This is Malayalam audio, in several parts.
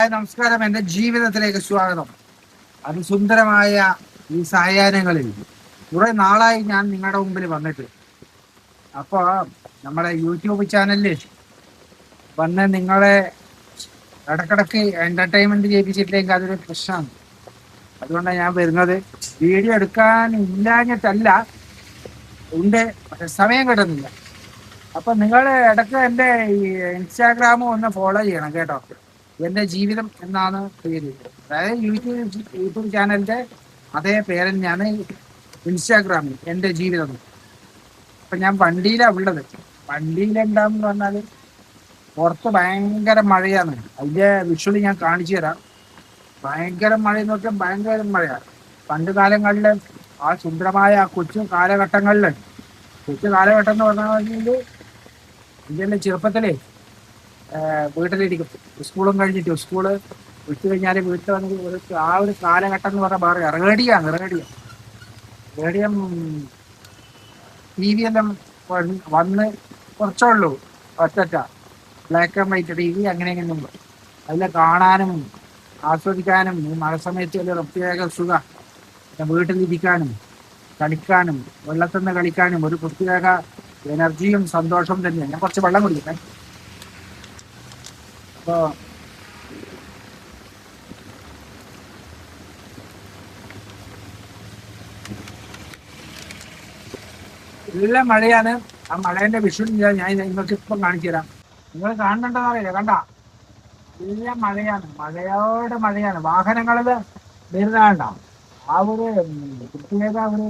നമസ്കാരം. എൻ്റെ ജീവിതത്തിലേക്ക് സ്വാഗതം. അതിസുന്ദരമായ ഈ സായാഹ്നങ്ങളിൽ കുറെ നാളായി ഞാൻ നിങ്ങളുടെ മുമ്പിൽ വന്നിട്ട്. അപ്പോൾ നമ്മുടെ യൂട്യൂബ് ചാനലിൽ വന്ന് നിങ്ങളെ ഇടക്കിടക്ക് എന്റർടൈൻമെന്റ് ചെയ്യിപ്പിച്ചിട്ടില്ലെങ്കിൽ അതൊരു പ്രശ്നമാണ്. അതുകൊണ്ടാണ് ഞാൻ വരുന്നത്. വീഡിയോ എടുക്കാൻ ഇല്ലാഞ്ഞിട്ടല്ല, ഉണ്ട്, പക്ഷെ സമയം കിട്ടുന്നില്ല. അപ്പൊ നിങ്ങൾ ഇടയ്ക്ക് എൻ്റെ ഈ ഇൻസ്റ്റാഗ്രാമും ഒന്ന് ഫോളോ ചെയ്യണം കേട്ടോ. എൻ്റെ ജീവിതം എന്നാണ് പേര്. അതായത് യൂട്യൂബ് ചാനലിന്റെ അതേ പേര് തന്നെയാണ് ഇൻസ്റ്റാഗ്രാമിൽ എൻ്റെ ജീവിതം. അപ്പൊ ഞാൻ വണ്ടിയിലാണ് ഉള്ളത്. വണ്ടിയിലെന്താന്ന് പറഞ്ഞാൽ പുറത്ത് ഭയങ്കര മഴയാണ്. അതിന്റെ വിഷ്വൽ ഞാൻ കാണിച്ചു തരാം. ഭയങ്കര മഴ എന്ന് വെച്ചാൽ ഭയങ്കര മഴയാണ്. പണ്ട് കാലങ്ങളിൽ ആ സുന്ദരമായ കൊച്ചു കാലഘട്ടം എന്ന് പറഞ്ഞാൽ ഇന്ത്യയിലെ ചെറുപ്പത്തിലേ വീട്ടിലിരിക്കും. സ്കൂളും കഴിഞ്ഞിട്ട് സ്കൂള് വിട്ടു കഴിഞ്ഞാൽ വീട്ടിൽ വന്ന് ആ ഒരു കാലഘട്ടം എന്ന് പറഞ്ഞാൽ പറയാം റേഡിയം ടി വി എല്ലാം വന്ന് കുറച്ചേ ഉള്ളൂ. ഒറ്റ black and white T V അങ്ങനെ അതിൽ കാണാനും ആസ്വദിക്കാനും ഈ മഴ സമയത്ത് വലിയ പ്രത്യേക സുഖം. വീട്ടിലിരിക്കാനും കളിക്കാനും വെള്ളത്തിൽ നിന്ന് കളിക്കാനും ഒരു പ്രത്യേക എനർജിയും സന്തോഷവും തന്നെയാണ്. ഞാൻ കുറച്ച് വെള്ളം കുടിക്കട്ടെ. അപ്പോ നല്ല മഴയാണ്. ആ മഴേന്റെ വിഷ്വൽ ഞാൻ നിങ്ങൾക്ക് ഇപ്പം കാണിച്ചു തരാം. നിങ്ങൾ കാണുന്നുണ്ടെന്ന് അറിയില്ല, കണ്ട നല്ല മഴയാണ്. വാഹനങ്ങളിൽ വരുന്നതാണ്ട ആ ഒരു പ്രത്യേക ഒരു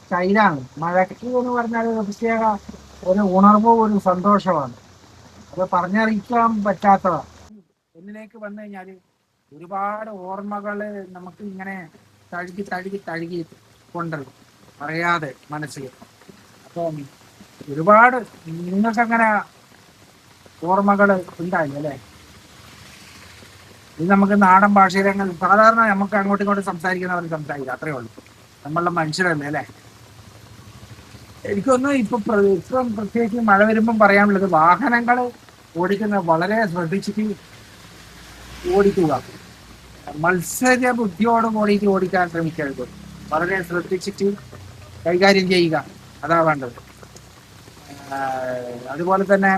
സ്റ്റൈലാണ്. മഴയ്ക്ക് എന്ന് പറഞ്ഞാൽ ഒരു പ്രത്യേക ഒരു ഉണർവും ഒരു സന്തോഷമാണ്. അത് പറഞ്ഞറിയിക്കാൻ പറ്റാത്തതാണ്. എന്നിലേക്ക് വന്നു കഴിഞ്ഞാൽ ഒരുപാട് ഓർമ്മകൾ നമുക്ക് ഇങ്ങനെ തഴുകി കൊണ്ടുവരും അറിയാതെ മനസ്സിൽ. അപ്പം ഒരുപാട് നിങ്ങൾക്കങ്ങനെ ഓർമ്മകൾ ഉണ്ടായില്ല അല്ലേ? ഇത് നമുക്ക് നാടൻ ഭാഷയിൽ അങ്ങനെ സാധാരണ നമുക്ക് അങ്ങോട്ടും ഇങ്ങോട്ടും സംസാരിക്കുന്നവർ സംസാരിക്കുക, അത്രേ ഉള്ളൂ. നമ്മളുടെ മനുഷ്യരല്ലേ അല്ലേ? എനിക്കൊന്നും ഇപ്പം പ്രത്യേകിച്ച് മഴ വരുമ്പം പറയാനുള്ളത്, വാഹനങ്ങൾ ഓടിക്കുന്നത് വളരെ ശ്രദ്ധിച്ചിട്ട് ഓടിക്കുക. മത്സര ബുദ്ധിയോടും കൂടിയിട്ട് ഓടിക്കാൻ ശ്രമിക്കരുത്. വളരെ ശ്രദ്ധിച്ചിട്ട് കൈകാര്യം ചെയ്യുക, അതാ വേണ്ടത്. അതുപോലെ തന്നെ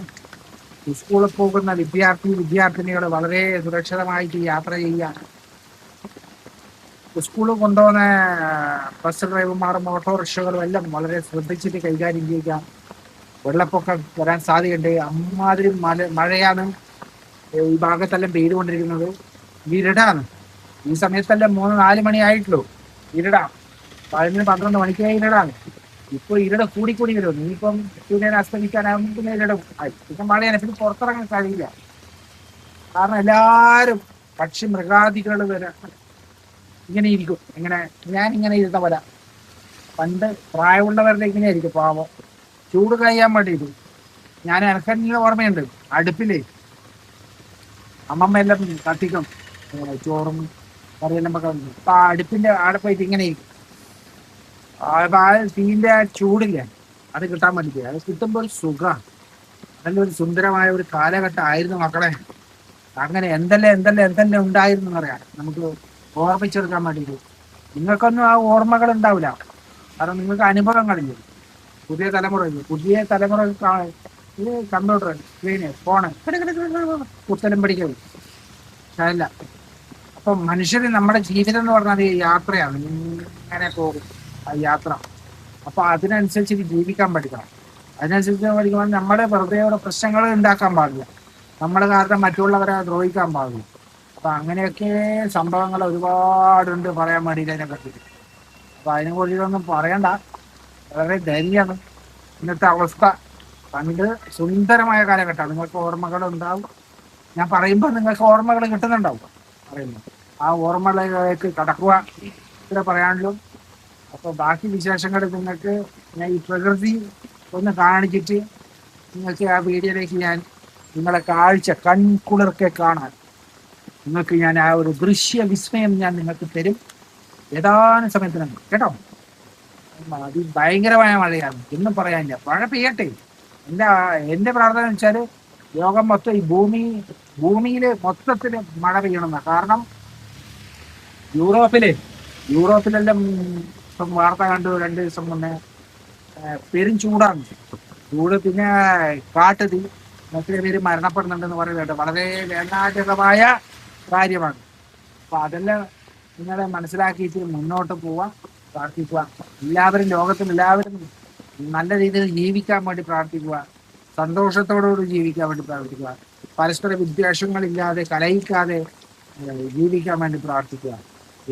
സ്കൂളിൽ പോകുന്ന വിദ്യാർത്ഥിനികൾ വളരെ സുരക്ഷിതമായിട്ട് യാത്ര ചെയ്യുക. സ്കൂളിൽ കൊണ്ടുപോകുന്ന ബസ് ഡ്രൈവർമാരും ഓട്ടോറിക്ഷകളും എല്ലാം വളരെ ശ്രദ്ധിച്ചിട്ട് കൈകാര്യം ചെയ്യുക. വെള്ളപ്പൊക്കം വരാൻ സാധ്യതയുണ്ട്. അമ്മാതിരി മഴയാണ് ഈ ഭാഗത്തെല്ലാം പെയ്തുകൊണ്ടിരിക്കുന്നത്. ഇരുടാണ് ഈ സമയത്തെല്ലാം 3-4 മണി ആയിട്ടുള്ളൂ. ഇരുടാം. 11-12 മണിക്കേ ഇരുടാണ്. ഇപ്പോൾ ഇരുട് കൂടി വരും. ഇനിയിപ്പം സൂര്യൻ അസ്തമിക്കാനാകുമ്പോൾ ഇരുടും ആയി. ഇപ്പം മഴയാണ്. പിന്നെ പുറത്തിറങ്ങാൻ കഴിയില്ല. കാരണം എല്ലാവരും പക്ഷി മൃഗാദികൾ വരെ ഇങ്ങനെ ഇരിക്കും. ഞാനിങ്ങനെ ഇരുന്ന പോലെ. പണ്ട് പ്രായമുള്ളവരുടെ ഇങ്ങനെ ആയിരിക്കും പാവം. ചൂട് കഴിയാൻ വേണ്ടിയിട്ട് എനിക്കെന്നെ ഓർമ്മയുണ്ട്, അടുപ്പില് അമ്മമ്മ എല്ലാം കത്തിക്കും ചോറും കറിയെല്ലാം ഒക്കെ. അപ്പൊ ആ അടുപ്പിന്റെ ആടെ പോയിട്ട് ഇങ്ങനെ ഇരിക്കും. ആ തീന്റെ ആ ചൂടില്ല, അത് കിട്ടാൻ വേണ്ടിയിട്ട്. അത് കിട്ടുമ്പോൾ ഒരു സുഖം. നല്ലൊരു സുന്ദരമായ ഒരു കാലഘട്ടം ആയിരുന്നു മക്കളെ. അങ്ങനെ എന്തെല്ലാം ഉണ്ടായിരുന്നു എന്നറിയാം നമുക്ക് ഓർമ്മിച്ചെടുക്കാൻ വേണ്ടിയിട്ട്. നിങ്ങൾക്കൊന്നും ആ ഓർമ്മകൾ ഉണ്ടാവില്ല, കാരണം നിങ്ങൾക്ക് അനുഭവങ്ങളില്ല. പുതിയ തലമുറ ഇത് കമ്പ്യൂട്ടർ, സ്ക്രീന്, ഫോണ്, പുസ്തകം പഠിക്കൽ അല്ല. അപ്പം മനുഷ്യന് നമ്മുടെ ജീവിതം എന്ന് പറഞ്ഞാൽ യാത്രയാണ്. ഇങ്ങനെ പോകും ആ യാത്ര. അപ്പൊ അതിനനുസരിച്ച് ജീവിക്കാൻ പഠിക്കണം. പഠിക്കുമ്പോൾ നമ്മുടെ വെറുതെ ഓരോ പ്രശ്നങ്ങൾ ഉണ്ടാക്കാൻ പാടില്ല. നമ്മുടെ കാരണം മറ്റുള്ളവരെ ദ്രോഹിക്കാൻ പാടില്ല. അപ്പൊ അങ്ങനെയൊക്കെ സംഭവങ്ങൾ ഒരുപാടുണ്ട് പറയാൻ വേണ്ടിയിട്ട് അതിനെ പറ്റിയിട്ട്. അപ്പൊ അതിനെ കുറിച്ചൊന്നും പറയണ്ട. വളരെ ധൈര്യമാണ് ഇന്നത്തെ അവസ്ഥ. പണ്ട് സുന്ദരമായ കാലഘട്ടം. നിങ്ങൾക്ക് ഓർമ്മകൾ ഉണ്ടാവും. ഞാൻ പറയുമ്പോൾ നിങ്ങൾക്ക് ഓർമ്മകൾ കിട്ടുന്നുണ്ടാവും പറയുമ്പോൾ. ആ ഓർമ്മകളിലേക്ക് കടക്കുക, ഇത്ര പറയാനുള്ളൂ. അപ്പോൾ ബാക്കി വിശേഷങ്ങൾ നിങ്ങൾക്ക് ഞാൻ ഈ പ്രകൃതി ഒന്ന് കാണിച്ചിട്ട് നിങ്ങൾക്ക് ആ വീഡിയോയിലേക്ക് ഞാൻ നിങ്ങളെ കാഴ്ച കൺകുളിർക്കെ കാണാൻ നിങ്ങൾക്ക് ഞാൻ ആ ഒരു ദൃശ്യ വിസ്മയം ഞാൻ നിങ്ങൾക്ക് തരും ഏതാനും സമയത്തിനുണ്ട് കേട്ടോ. ഭയങ്കരമായ മഴയാണ്, ഒന്നും പറയാനില്ല. മഴ പെയ്യട്ടെ. എൻ്റെ പ്രാർത്ഥന വെച്ചാൽ ലോകം മൊത്തം ഈ ഭൂമി ഭൂമിയിൽ മൊത്തത്തിൽ മഴ പെയ്യണമെന്ന. കാരണം യൂറോപ്പില് യൂറോപ്പിലെല്ലാം ഇപ്പം വാർത്ത കണ്ടു 2 ദിവസം മുന്നേ പെരും ചൂടാണ്. ചൂട്, പിന്നെ കാട്ടുതീ, എത്ര പേര് മരണപ്പെടുന്നുണ്ടെന്ന് പറയുന്നുണ്ട്. വളരെ വേദനാജനകമായ കാര്യമാണ്. അപ്പൊ അതെല്ലാം നിങ്ങളെ മനസ്സിലാക്കിയിട്ട് മുന്നോട്ട് പോവാൻ പ്രാർത്ഥിക്കുക. എല്ലാവരും, ലോകത്തിൽ എല്ലാവരും നല്ല രീതിയിൽ ജീവിക്കാൻ വേണ്ടി പ്രാർത്ഥിക്കുക. സന്തോഷത്തോടുകൂടി ജീവിക്കാൻ വേണ്ടി പ്രാർത്ഥിക്കുക. പരസ്പര വിദ്വേഷങ്ങളില്ലാതെ, കലഹിക്കാതെ ജീവിക്കാൻ വേണ്ടി പ്രാർത്ഥിക്കുക.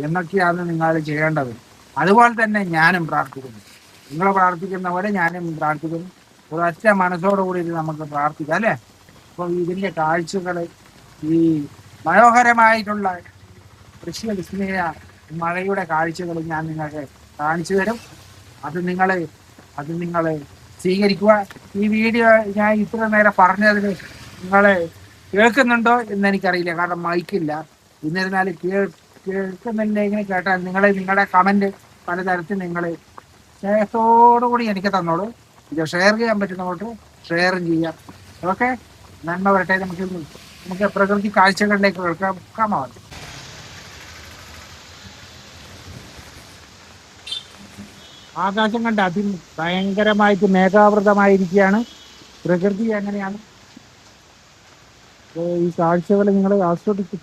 എന്നൊക്കെയാണ് നിങ്ങൾ ചെയ്യേണ്ടത്. അതുപോലെ തന്നെ ഞാനും പ്രാർത്ഥിക്കുന്നു. നിങ്ങൾ പ്രാർത്ഥിക്കുന്ന പോലെ ഞാനും പ്രാർത്ഥിക്കുന്നു. ഒരൊറ്റ മനസ്സോടുകൂടി നമുക്ക് പ്രാർത്ഥിക്കാം, അല്ലേ? അപ്പോൾ ഇതിൻ്റെ കാഴ്ചകൾ, ഈ മനോഹരമായിട്ടുള്ള ദൃശ്യവിസ്മയ മഴയുടെ കാഴ്ചകൾ ഞാൻ നിങ്ങൾക്ക് കാണിച്ചു തരും. അത് നിങ്ങൾ നിങ്ങൾ സ്വീകരിക്കുക. ഈ വീഡിയോ ഞാൻ ഇത്ര നേരം പറഞ്ഞതിന് നിങ്ങൾ കേൾക്കുന്നുണ്ടോ എന്ന് എനിക്കറിയില്ല, കാരണം മൈക്കില്ല. എന്നിരുന്നാലും കേൾക്കുന്നില്ലെങ്കിൽ കേട്ടാൽ നിങ്ങളുടെ കമൻറ്റ് പലതരത്തിൽ നിങ്ങൾ സ്നേഹത്തോടുകൂടി എനിക്ക് തന്നോളൂ. ഇത് ഷെയർ ചെയ്യാൻ പറ്റുന്നതോട്ട് ഷെയറും ചെയ്യാം. ഓക്കെ, നന്മ വരട്ടെ. നമുക്ക് പ്രകൃതി കാഴ്ചകളിലേക്ക് കേൾക്കാം. ആകാശം കണ്ട ഭയങ്കരമായിട്ട് മേഘാവൃതമായിരിക്കുകയാണ്. പ്രകൃതി എങ്ങനെയാണ് ഈ കാഴ്ചകൾ നിങ്ങൾ ആസ്വദിക്കും.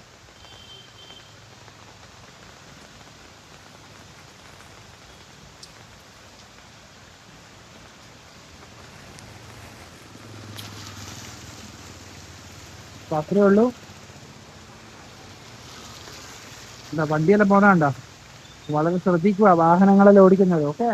അത്രേ ഉള്ളൂ. എന്താ വണ്ടിയെല്ലാം പോകുന്നുണ്ടോ? വളരെ ശ്രദ്ധിക്കുക വാഹനങ്ങളെല്ലാം ഓടിക്കുന്നത്. ഓക്കെ.